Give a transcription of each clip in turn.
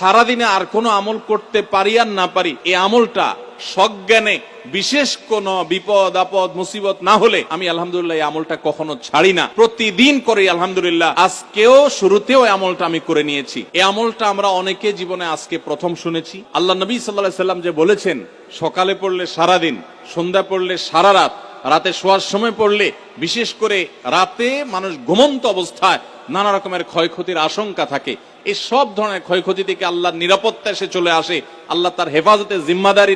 সারাদিনে আর কোনো আমল করতে পারি আর না পারি, এই আমলটা সজ্ঞানে বিশেষ কোন বিপদ আপদ মুসিবত না হলে আমি আলহামদুলিল্লাহ এই আমলটা কখনো ছাড়ি না, প্রতিদিন করি আলহামদুলিল্লাহ। আজকেও শুরুতেও এই আমলটা আমি করে নিয়েছি। এই আমলটা আমরা অনেকে জীবনে আজকে প্রথম শুনেছি। আল্লাহ নবী সাল্লাল্লাহু আলাইহি সাল্লাম যে বলেছেন, সকালে পড়লে সারাদিন, সন্ধ্যা পড়লে সারা রাত, রাতে শোয়ার সময় পড়লে, বিশেষ করে রাতে মানুষ ঘুমন্ত অবস্থায় নানা রকমের ক্ষয়ক্ষতির আশঙ্কা থাকে, এই সব ধরনের ক্ষয়ক্ষতি থেকে আল্লাহর নিরাপত্তা এসে চলে আসে। আল্লাহ তার হেফাজতে জিম্মাদারি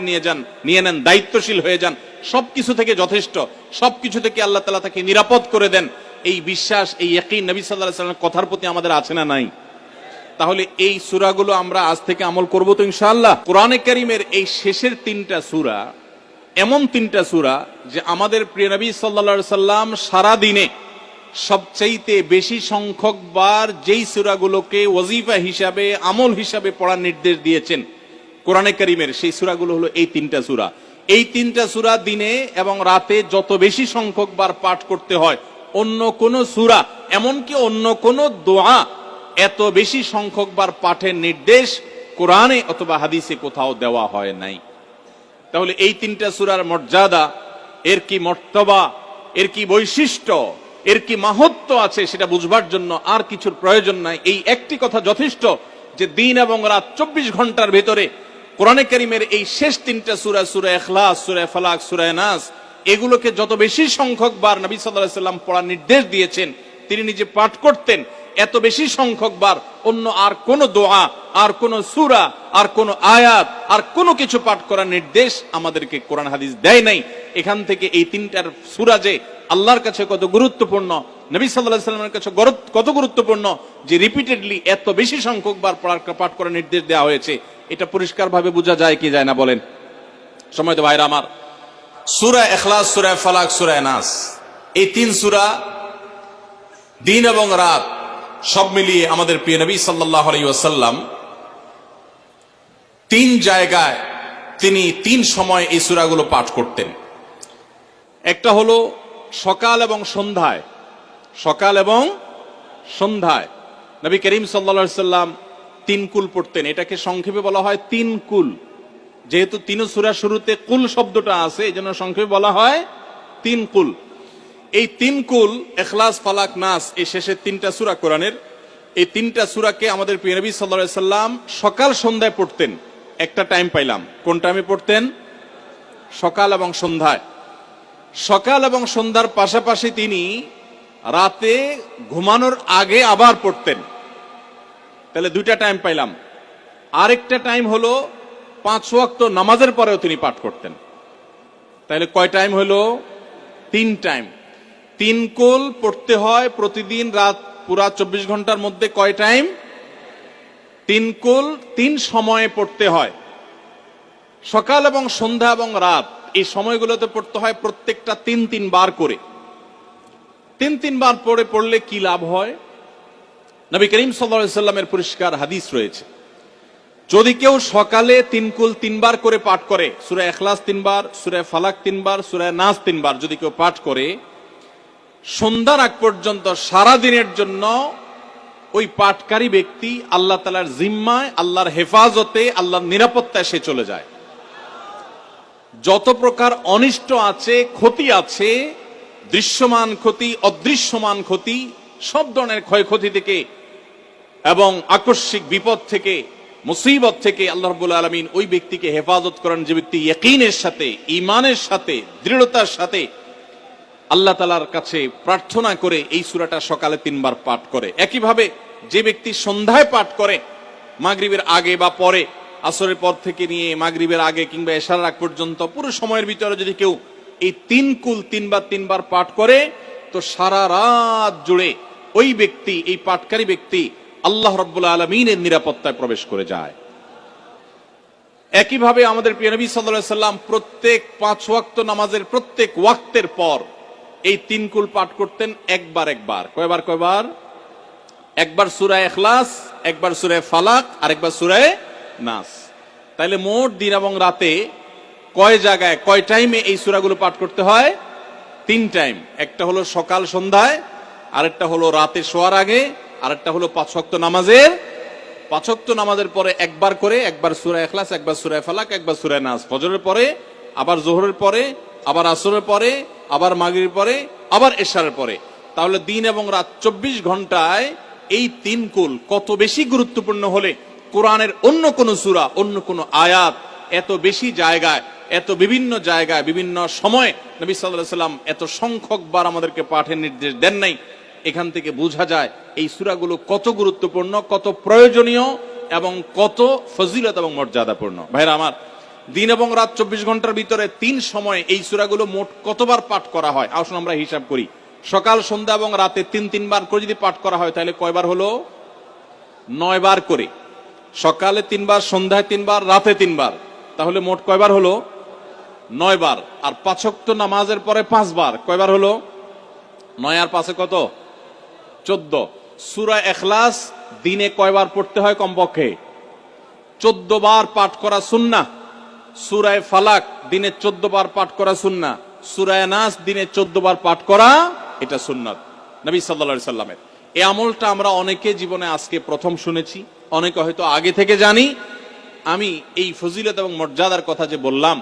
নিয়ে নেন, দায়িত্বশীল হয়ে যান, সবকিছু থেকে যথেষ্ট, সবকিছু থেকে আল্লাহ তাআলা তাকে নিরাপদ করে দেন। এই বিশ্বাস, এই ইয়াকিন নবী সাল্লাল্লাহু আলাইহি ওয়াসাল্লামের কথার প্রতি আমাদের আছে না নাই? তাহলে এই সূরাগুলো আমরা আজ থেকে আমল করব তো ইনশাআল্লাহ। কোরআনে কারীমের এই শেষের 3টা সূরা এমন 3টা সূরা যে আমাদের প্রিয় নবী সাল্লাল্লাহু আলাইহি সাল্লাম সারা দিনে সবচাইতে বেশি সংখ্যক বার যেই সূরাগুলোকে ওয়াজিফা হিসাবে, আমল হিসাবে পড়ার নির্দেশ দিয়েছেন কোরআনে কারীমের, সেই সূরাগুলো হলো এই 3টা সূরা। এই 3টা সূরা দিনে এবং রাতে যত বেশি সংখ্যক বার পাঠ করতে হয়, অন্য কোন সূরা, এমনকি অন্য কোন দোয়া এত বেশি সংখ্যক বার পাঠের নির্দেশ কোরআনে অথবা হাদিসে কোথাও দেওয়া হয় নাই। তাহলে এই 3টা সূরার মর্যাদা, এর কি মর্তবা, এর কি বৈশিষ্ট্য, এর কি মাহাত্ম্য আছে সেটা বুঝবার জন্য আর কিছুর প্রয়োজন নাই। এই একটি কথা যথেষ্ট যে দিন এবং রাত 24 ঘন্টার ভেতরে কোরআনে কারীমের এই শেষ 3টা সূরা, সূরা ইখলাস, সূরা ফালাক, সূরা নাস, এগুলোকে যত বেশি সংখ্যক বার নবী সাল্লাল্লাহু আলাইহি ওয়াসাল্লাম পড়ার নির্দেশ দিয়েছেন, তিনি নিজে পাঠ করতেন, এত বেশি সংখ্যক বার অন্য আর কোন দোয়া, আর কোন সূরা, আর কোন আয়াত, আর কোন কিছু পাঠ করার নির্দেশ আমাদেরকে কোরআন হাদিস দেয় নাই। এখান থেকে এই 3টার সূরা যে আল্লাহর কাছে কত গুরুত্বপূর্ণ, নবী সাল্লাল্লাহু আলাইহি ওয়াসাল্লামের কাছে কত গুরুত্বপূর্ণ যে রিপিটেডলি এত বেশি সংখ্যক বার পাঠ করার নির্দেশ দেওয়া হয়েছে, এটা পরিষ্কার ভাবে বোঝা যায় কি যায় না বলেন? সম্মানিত ভাইরা আমার, সূরা ইখলাস, সূরা ফালাক, সূরা নাস, এই 3 সূরা দিন এবং রাত সব মিলিয়ে আমাদের প্রিয় নবী সাল্লাল্লাহু আলাইহি ওয়াসাল্লাম 3 জায়গায় তিনি 3 সময় এই সূরাগুলো পাঠ করতেন। একটা হলো সকাল এবং সন্ধ্যায়, সকাল এবং সন্ধ্যায় নবী করিম সাল্লাল্লাহু আলাইহি ওয়াসাল্লাম 3 কুল পড়তেন। এটাকে সংক্ষেপে বলা হয় 3 কুল। যেহেতু 3 সূরা শুরুতে কুল শব্দটা আছে, এজন্য সংক্ষেপে বলা হয় 3 কুল। এই 3 কুল ইখলাস, ফালাক, নাস, এই শেষের 3টা সূরা কোরআনের, এই 3টা সূরাকে আমাদের প্রিয় নবী সাল্লাল্লাহু আলাইহি ওয়াসাল্লাম সকাল সন্ধ্যায় পড়তেন। একটা টাইম পাইলাম, কোন টাইমে পড়তেন? সকাল এবং সন্ধ্যায়। সকাল এবং সন্ধ্যার পাশাপাশি তিনি রাতে ঘুমানোর আগে আবার পড়তেন। তাহলে 2টা টাইম পাইলাম। আরেকটা টাইম হলো 5 ওয়াক্ত নামাজের পরেও তিনি পাঠ করতেন। তাহলে কয় টাইম হলো? 3 টাইম। 3 কুল পড়তে হয় প্রতিদিন রাত পুরা 24 ঘন্টার মধ্যে। কয় টাইম? 3 কুল 3 সময়ে পড়তে হয়। সকাল এবং সন্ধ্যা এবং রাত এই সময়গুলোতে পড়তে হয় প্রত্যেকটা 3-3 বার করে। 3-3 বার পড়লে কি লাভ হয়? নবী করিম সাল্লাল্লাহু আলাইহি ওয়াসাল্লামের পরিষ্কার হাদিস রয়েছে, যদি কেউ সকালে 3 কুল 3 বার করে পাঠ করে, সূরা ইখলাস 3 বার, সূরা ফালাক 3 বার, সূরা নাস 3 বার যদি কেউ পাঠ করে, সন্ধ্যার আগ পর্যন্ত সারা দিনের জন্য ওই পাঠকারী ব্যক্তি আল্লাহ তাআলার জিম্মায়, আল্লাহর হেফাজতে, আল্লাহর নিরাপত্তায় সে চলে যায়। যত প্রকার অনিষ্ট আছে, ক্ষতি আছে, দৃশ্যমান ক্ষতি, অদৃশ্যমান ক্ষতি, সব ধরনের ক্ষয়ক্ষতি থেকে এবং আকস্মিক বিপদ থেকে, মুসিবত থেকে আল্লাহ রাব্বুল আলামিন ওই ব্যক্তিকে হেফাজত করেন যে ব্যক্তি ইয়াকিনের সাথে, ঈমানের সাথে, দৃঢ়তার সাথে আল্লাহ তাআলার কাছে প্রার্থনা করে এই সূরাটা সকালে 3 বার পাঠ করে। একইভাবে যে ব্যক্তি সন্ধ্যায় পাঠ করে, মাগরিবের আগে বা পরে, আসরের পর থেকে নিয়ে মাগরিবের আগে কিংবা এশার আগ পর্যন্ত পুরো সময়ের ভিতরে যদি কেউ এই 3 কুল 3 বার পাঠ করে, তো সারা রাত জুড়ে ওই ব্যক্তি, এই পাঠকারী ব্যক্তি আল্লাহ রাব্বুল আলামিনের নিরাপত্তায় প্রবেশ করে যায়। একইভাবে আমাদের প্রিয় নবী সাল্লাল্লাহু আলাইহি ওয়াসাল্লাম প্রত্যেক 5 ওয়াক্ত নামাজের প্রত্যেক ওয়াক্তের পর এই 3 কুল পাঠ করতেন একবার। কয়বার? একবার সূরা ইখলাস, একবার সূরা ফালাক, আর একবার সূরা নাস। তাইলে মোট দিন এবং রাতে কয় জায়গায়, কয় টাইমে এই সূরাগুলো পাঠ করতে হয়? 3 টাইম। একটা হলো সকাল সন্ধ্যায়, আরেকটা হলো রাতে শোয়ার আগে, আরেকটা হলো 5 ওয়াক্ত নামাজের পাঁচ ওয়াক্ত নামাজের পরে একবার করে, একবার সূরা ইখলাস, একবার সূরা ফালাক, একবার সূরা নাস, ফজরের পরে, আবার যোহরের পরে, আবার আসরের পরে, আবার মাগরিবের পরে, আবার এশারের পরে। তাহলে দিন এবং রাত 24 ঘন্টায় এই তিন কুল কত বেশি গুরুত্বপূর্ণ হলে কোরআনের অন্য কোন সূরা, অন্য কোন আয়াত এত বেশি জায়গায়, এত বিভিন্ন জায়গায়, বিভিন্ন সময় নবী সাল্লাল্লাহু আলাইহি ওয়াসাল্লাম এত সংখ্যক বার আমাদেরকে পাঠের নির্দেশ দেন নাই। এখান থেকে বোঝা যায় এই সূরাগুলো কত গুরুত্বপূর্ণ, কত প্রয়োজনীয় এবং কত ফজিলত এবং মর্যাদাপূর্ণ। ভাইরা আমার, দিন এবং রাত 24 ঘন্টার ভিতরে 3 সময় এই সূরাগুলো মোট কতবার পাঠ করা হয়? আসুন আমরা হিসাব করি। সকাল, সন্ধ্যা এবং রাতে 3 বার করে যদি পাঠ করা হয় তাহলে কয়বার হলো? 9 বার করে। সকালে 3 বার, সন্ধ্যায় 3 বার, রাতে 3 বার, তাহলে মোট কয়বার হলো? 9 বার। আর 5 ওয়াক্ত নামাজের পরে 5 বার, কয়বার হলো? 9 আর 5 কত? 14। সূরা ইখলাস দিনে কয়বার পড়তে হয়? কমপক্ষে 14 বার পাঠ করা সুন্নাহ। সূরা ফালাক দিনে 14 বার পাঠ করা সুন্নাহ। সূরা নাস দিনে 14 বার পাঠ করা, এটা সুন্নাত নবী সাল্লাল্লাহু আলাইহি সাল্লামের। এই আমলটা আমরা অনেকে জীবনে আজকে প্রথম শুনেছি, অনেকে হয়তো আগে থেকে জানি। আমি এই ফজিলত এবং মর্যাদার কথা যে বললাম,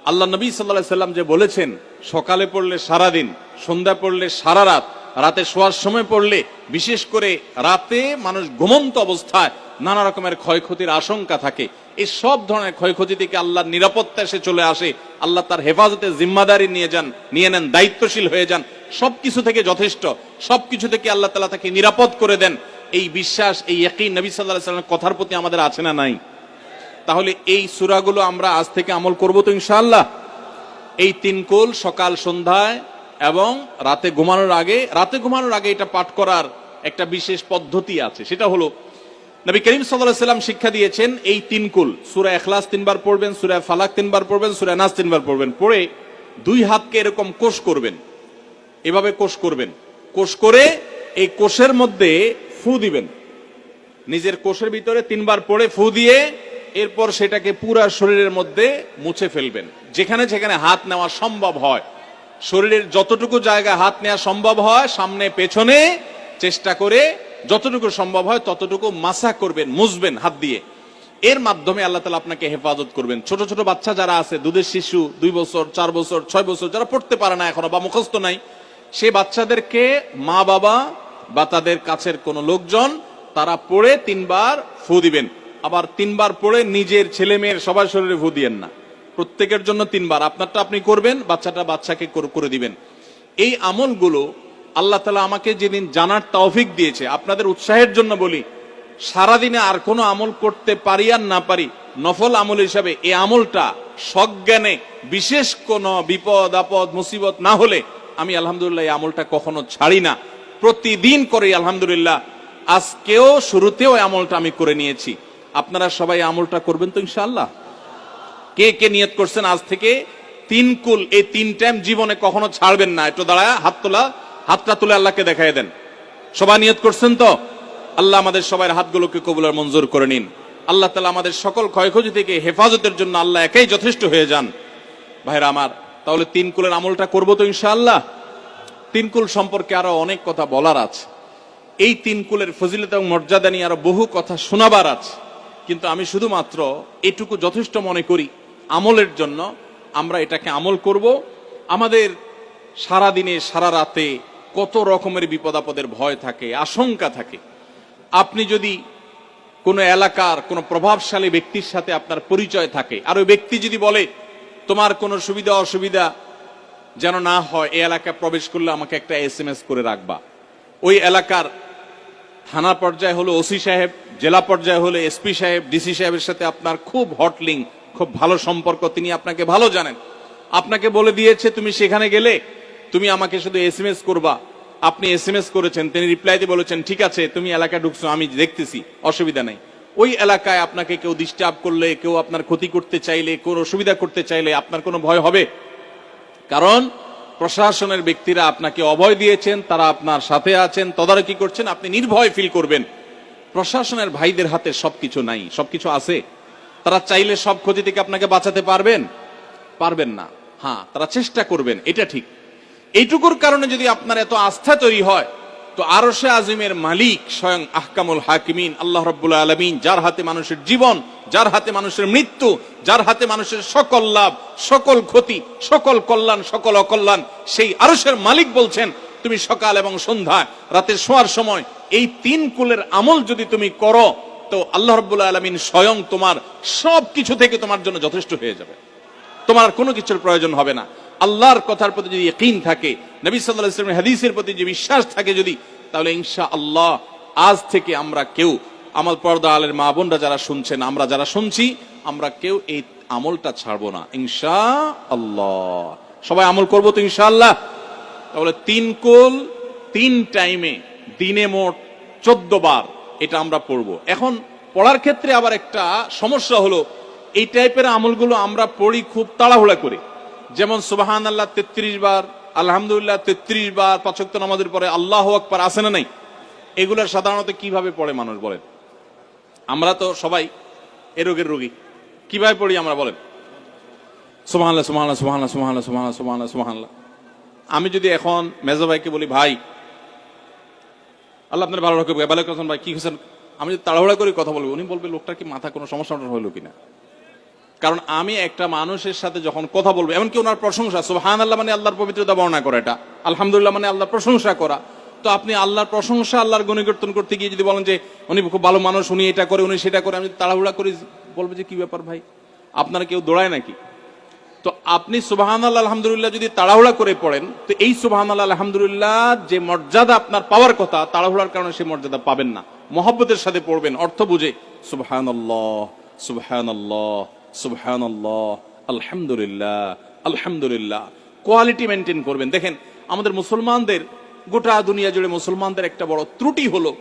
আল্লাহ নবী সাল্লাল্লাহু আলাইহি সাল্লাম যে বলেছেন সকালে পড়লে সারা দিন, সন্ধ্যা পড়লে সারা রাত, রাতে শোয়ার সময় পড়লে, বিশেষ করে রাতে মানুষ ঘুমন্ত অবস্থায় নানা রকমের ক্ষয়ক্ষতির আশঙ্কা থাকে, এই সব ধরনের ক্ষয়ক্ষতি থেকে আল্লাহর নিরাপত্তা এসে চলে আসে। আল্লাহ তার হেফাজতে জিম্মাদারি নিয়ে নেন, দায়িত্বশীল হয়ে যান, সবকিছু থেকে যথেষ্ট, সবকিছু থেকে আল্লাহ তাআলা তাকে নিরাপদ করে দেন। এই বিশ্বাস, এই ইয়াকিন নবী সাল্লাল্লাহু আলাইহি সাল্লামের কথার প্রতি আমাদের আছে না নাই? তাহলে এই সূরাগুলো আমরা আজ থেকে আমল করব তো ইনশাআল্লাহ। এই 3 কুল সকাল, সন্ধ্যায় এবং রাতে ঘুমানোর আগে, এটা পাঠ করার একটা বিশেষ পদ্ধতি আছে। সেটা হলো নবী করিম সাল্লাল্লাহু আলাইহি সাল্লাম শিক্ষা দিয়েছেন এই 3 কুল, সূরা ইখলাস 3 বার পড়বেন, সূরা ফালাক 3 বার পড়বেন, সূরা নাস 3 বার পড়বেন, পড়ে 2 হাতকে এরকম কোষ করবেন, এভাবে কোষ করবেন। কোষ করে এই কোষের মধ্যে ফু দিবেন, নিজের কোষের ভিতরে 3 বার পড়ে ফু দিয়ে এরপর সেটাকে পুরো শরীরের মধ্যে মুছে ফেলবেন। যেখানে যেখানে হাত নেওয়া সম্ভব হয়, শরীরের যতটুকু জায়গায় হাত নেওয়া সম্ভব হয়, সামনে পেছনে চেষ্টা করে যতটুকু সম্ভব হয় ততটুকু মাসা করবেন, মুছবেন হাত দিয়ে। এর মাধ্যমে আল্লাহ তাআলা আপনাকে হেফাজত করবেন। ছোট ছোট বাচ্চা যারা আছে, দুধের শিশু, 2 বছর, 4 বছর, 6 বছর, যারা পড়তে পারে না এখনো বা মুখস্থ নাই, সেই বাচ্চাদেরকে মা বাবা বা তাদের কাছের কোনো লোকজন তারা পড়ে 3 বার ফু দিবেন। আবার 3 বার পড়ে নিজের ছেলে মেয়ের সবার শরীরে ফু দিয়েন না, প্রত্যেকের জন্য 3 বার। আপনারটা আপনি করবেন, বাচ্চাটা বাচ্চাকে করে দিবেন। এই আমলগুলো আল্লাহ তাআলা আমাকে যেদিন জানার তৌফিক দিয়েছে, আপনাদের উৎসাহের জন্য বলি, সারাদিনে আর কোনো আমল করতে পারি আর না পারি, নফল আমল হিসাবে এই আমলটা সজ্ঞানে, বিশেষ কোনো বিপদ আপদ মুসিবত না হলে আমি আলহামদুলিল্লাহ এই আমলটা কখনো ছাড়ি না, প্রতিদিন করি আলহামদুলিল্লাহ। আজকেও শুরুতেও আমলটা আমি করে নিয়েছি। আপনারা সবাই আমলটা করবেন তো ইনশাআল্লাহ? কে কে নিয়ত করছেন আজ থেকে 3 কুল, এই 3 টাইম জীবনে কখনো ছাড়বেন না? একটু দাঁড়ায় হাতটা তুলে আল্লাহকে দেখায় দেন। সবাই নিয়ত করছেন তো? আল্লাহ আমাদের সবার হাতগুলোকে কবুল আর মঞ্জুর করে নিন। আল্লাহ তাআলা আমাদের সকল ক্ষয়ক্ষতি থেকে হেফাজতের জন্য আল্লাহ একাই যথেষ্ট হয়ে যান। ভাইরা আমার, তাহলে 3 কুলের আমলটা করবো তো ইনশাআল্লাহ? 3 কুল সম্পর্কে আরো অনেক কথা বলার আছে, এই 3 কুলের ফজিলত এবং মর্যাদা নিয়ে আরো বহু কথা শোনাবার আছে, কিন্তু আমি শুধুমাত্র এটুকু যথেষ্ট মনে করি আমলের জন্য। আমরা এটাকে আমল করব। আমাদের সারা দিনে সারা রাতে কত রকমের বিপদ আপদের ভয় থাকে, আশঙ্কা থাকে। আপনি যদি কোনো এলাকার কোনো প্রভাবশালী ব্যক্তির সাথে আপনার পরিচয় থাকে, আর ওই ব্যক্তি যদি বলে তোমার কোনো সুবিধা অসুবিধা যেন না হয়, এই এলাকায় প্রবেশ করলে আমাকে একটা SMS করে রাখবা। ওই এলাকার থানা পর্যায়ে হলো ওসি সাহেব, জেলা পর্যায়ে হলো SP সাহেব, DC সাহেবের সাথে আপনার খুব হট লিঙ্ক, খুব ভালো সম্পর্ক, তিনি আপনাকে ভালো জানেন। আপনাকে বলে দিয়েছে তুমি সেখানে গেলে তুমি আমাকে শুধু SMS করবা। আপনি SMS করেছেন, তিনি রিপ্লাই দিয়ে বলেছেন ঠিক আছে তুমি এলাকায় ঢুকছো, আমি দেখতেছি, অসুবিধা নাই। ওই এলাকায় আপনাকে কেউ ডিস্টার্ব করলে, কেউ আপনার ক্ষতি করতে চাইলে, কোনো অসুবিধা করতে চাইলে আপনার কোনো ভয় হবে? কারণ প্রশাসনের ব্যক্তিরা আপনাকে অভয় দিয়েছেন, তারা আপনার সাথে আছেন, তদারকি করছেন, আপনি নির্ভয় ফিল করবেন। প্রশাসনের ভাইদের হাতে সবকিছু নাই, সবকিছু আছে। তারা চাইলে সব ক্ষতি থেকে আপনাকে বাঁচাতে পারবেন না। হ্যাঁ, তারা চেষ্টা করবেন, এটা ঠিক। এইটুকুর কারণে যদি আপনার এত আস্থা তৈরি হয়, তো আরশে আজিমের মালিক স্বয়ং আহকামুল হাকিমিন আল্লাহ রাব্বুল আলামিন, যার হাতে মানুষের জীবন, যার হাতে মানুষের মৃত্যু, যার হাতে মানুষের সকল লাভ, সকল ক্ষতি, সকল কল্যাণ, সকল অকল্যাণ, সেই আরশের মালিক বলছেন তুমি সকাল এবং সন্ধ্যা, রাতে শোয়ার সময় এই 3 কুলের আমল যদি তুমি করো, তো আল্লাহ রাব্বুল আলামিন স্বয়ং তোমার সবকিছু থেকে তোমার জন্য যথেষ্ট হয়ে যাবে। তোমার আর কোনো কিছুর প্রয়োজন হবে না। আল্লাহর কথার প্রতি যদি ইয়াকিন থাকে, নবী সাল্লাল্লাহু আলাইহি ওয়াসাল্লামের হাদিসের প্রতি যে বিশ্বাস থাকে যদি, তাহলে ইনশাআল্লাহ আজ থেকে আমরা কেউ, আমল পর্দা আলের মা বোনরা যারা শুনছেন, আমরা যারা শুনছি, আমরা কেউ এই আমলটা ছাড়বো না ইনশাআল্লাহ। সবাই আমল করবো তো ইনশাআল্লাহ। তাহলে 3 কুল 3 টাইমে দিনে মোট 14 বার এটা আমরা পড়বো। এখন পড়ার ক্ষেত্রে আবার একটা সমস্যা হলো, এই টাইপের আমলগুলো আমরা পড়ি খুব তাড়াহুড়া করে। যেমন সুবহানাল্লাহ 33 বার, আলহামদুলিল্লাহ 33 বার, 5 ওয়াক্ত নামাজের পরে আল্লাহু আকবার, আছে না নাই? এগুলা সাধারণত কিভাবে পড়ে মানুষ বলেন? আমরা তো সবাই এ রোগের রোগী। কিভাবে পড়ি আমরা বলেন? সুবহানাল্লাহ সুবহানাল্লাহ সুবহানাল্লাহ সুবহানাল্লাহ সুবহানাল্লাহ সুবহানাল্লাহ সুবহানাল্লাহ। আমি যদি এখন মেজো ভাইকে বলি, ভাই আল্লাহ আপনার ভালো রাখুক, ওয়ালাইকুম আসসালাম ভাই, কি হয়েছেন? আমি যদি তাড়াহুড়া করে কথা বলবো, উনি বলবে লোকটার কি মাথা কোনো সমস্যা হলো কিনা। কারণ আমি একটা মানুষের সাথে যখন কথা বলবো, এমনকি ওনার প্রশংসা, সুবহানাল্লাহ মানে আল্লাহর পবিত্রতা বর্ণনা করা, এটা আলহামদুলিল্লাহ মানে আল্লাহর প্রশংসা করা। তো আপনি আল্লাহর প্রশংসা, আল্লাহর গুণকীর্তন করতে গিয়ে যদি বলেন যে উনি খুব ভালো মানুষ, উনি এটা করে, উনি সেটা করে, আমি তাড়াহুড়া করে বলবো যে কি ব্যাপার ভাই, আপনারা কেউ দৌড়ায় নাকি? তো আপনি সুবহানাল্লাহ আলহামদুলিল্লাহ যদি তাড়াহুড়া করে পড়েন, তো এই সুবহানাল্লাহ আলহামদুলিল্লাহ যে মর্যাদা আপনার পাওয়ার কথা, তাড়াহুড়ার কারণে সেই মর্যাদা পাবেন না। মহব্বতের সাথে পড়বেন, অর্থ বুঝে, সুবহানাল্লাহ সুবহানাল্লাহ সুবহানাল্লাহ আলহামদুলিল্লাহ আলহামদুলিল্লাহ। কোয়ালিটি মেনটেন করবেন। দেখেন আমাদের মুসলমানদের, গোটা দুনিয়া জুড়ে মুসলমানদের একটা বড় ত্রুটি হলো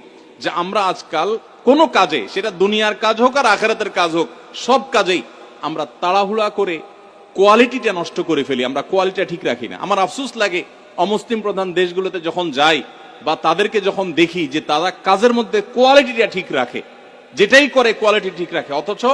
যে আমরা আজকাল কোন কাজে, সেটা দুনিয়ার কাজ হোক আর আখিরাতের কাজ হোক, সব কাজেই আমরা তাড়াহুড়া করে কোয়ালিটিটা নষ্ট করে ফেলি, আমরা কোয়ালিটিটা ঠিক রাখি না। আমার আফসোস লাগে অমুসলিম প্রধান দেশগুলোতে যখন যাই বা তাদেরকে যখন দেখি যে তারা কাজের মধ্যে কোয়ালিটিটা ঠিক রাখে, যেটাই করে কোয়ালিটি ঠিক রাখে, অথচ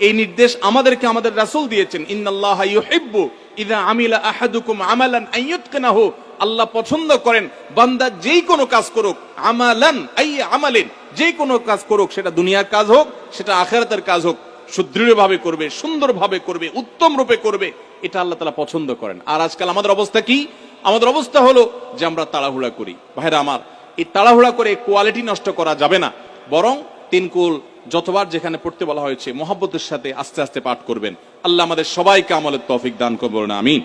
এই নির্দেশ আমাদেরকে আমাদের রাসূল দিয়েছেন, ইন্নাল্লাহা ইউহিব্বু ইযা আমিলা আহাদুকুম আমালান আইয়ুতকিনাহু, আল্লাহ পছন্দ করেন বান্দা যেই কোনো কাজ করুক, আমালান আই আমালিন, যেই কোনো কাজ করুক, সেটা দুনিয়ার কাজ হোক, সেটা আখিরাতের কাজ হোক, সুদৃঢ়ভাবে করবে, সুন্দরভাবে করবে, উত্তম রূপে করবে, এটা আল্লাহ তাআলা পছন্দ করেন। আর আজকাল আমাদের অবস্থা কি? আমাদের অবস্থা হলো যে আমরা তাড়াহুড়া করি। ভাইরা আমার, এই তাড়াহুড়া করে কোয়ালিটি নষ্ট করা যাবে না, বরং 3 কুল যতবার যেখানে পড়তে বলা হয়েছে মহব্বতের সাথে আস্তে আস্তে পাঠ করবেন। আল্লাহ আমাদের সবাইকে আমলের তৌফিক দান করুন, আমিন।